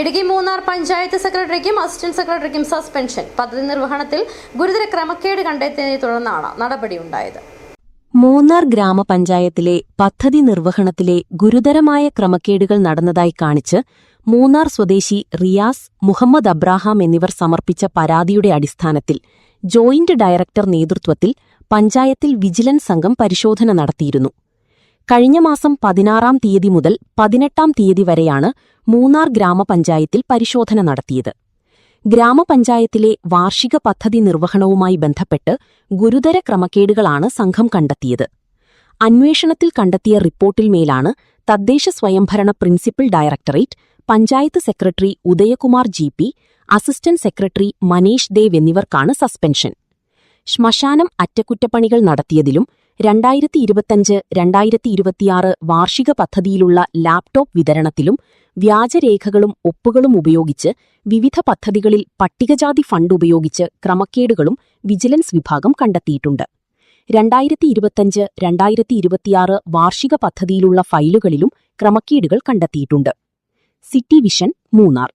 ഇടുക്കി മൂന്നാർ പഞ്ചായത്ത് സെക്രട്ടറിക്കും അസിസ്റ്റന്റ് സെക്രട്ടറിക്കും സസ്പെൻഷൻ. പദ്ധതി നിർവഹണത്തിൽ ഗുരുതര ക്രമക്കേട് കണ്ടെത്തിയതിനെ തുടർന്നാണ് നടപടിയുണ്ടായത്. മൂന്നാർ ഗ്രാമപഞ്ചായത്തിലെ പദ്ധതി നിർവഹണത്തിലെ ഗുരുതരമായ ക്രമക്കേടുകൾ നടന്നതായി കാണിച്ച് മൂന്നാർ സ്വദേശി റിയാസ്, മുഹമ്മദ് അബ്രാഹാം എന്നിവർ സമർപ്പിച്ച പരാതിയുടെ അടിസ്ഥാനത്തിൽ ജോയിന്റ് ഡയറക്ടർ നേതൃത്വത്തിൽ പഞ്ചായത്തിൽ വിജിലൻസ് സംഘം പരിശോധന നടത്തിയിരുന്നു. കഴിഞ്ഞ മാസം 16-ാം തീയതി മുതൽ 18-ാം തീയതി വരെയാണ് മൂന്നാർ ഗ്രാമപഞ്ചായത്തിൽ പരിശോധന നടത്തിയത്. ഗ്രാമപഞ്ചായത്തിലെ വാർഷിക പദ്ധതി നിർവഹണവുമായി ബന്ധപ്പെട്ട് ഗുരുതര ക്രമക്കേടുകളാണ് സംഘം കണ്ടെത്തിയത്. അന്വേഷണത്തിൽ കണ്ടെത്തിയ റിപ്പോർട്ടിൽമേലാണ് തദ്ദേശ സ്വയംഭരണ principal directorate, panchayat secretary Udayakumar GP, assistant secretary Manish Dev എന്നിവർക്കാണ് സസ്പെൻഷൻ. ശ്മശാനം അറ്റകുറ്റപ്പണികൾ നടത്തിയതിലും 2025-2026 വാർഷിക പദ്ധതിയിലുള്ള ലാപ്ടോപ്പ് വിതരണത്തിലും വ്യാജരേഖകളും ഒപ്പുകളും ഉപയോഗിച്ച് വിവിധ പദ്ധതികളിൽ പട്ടികജാതി ഫണ്ട് ഉപയോഗിച്ച് ക്രമക്കേടുകളും വിജിലൻസ് വിഭാഗം കണ്ടെത്തിയിട്ടുണ്ട്. 2025-2026 വാർഷിക പദ്ധതിയിലുള്ള ഫയലുകളിലും ക്രമക്കേടുകൾ കണ്ടെത്തിയിട്ടുണ്ട്. City vision, Munnar.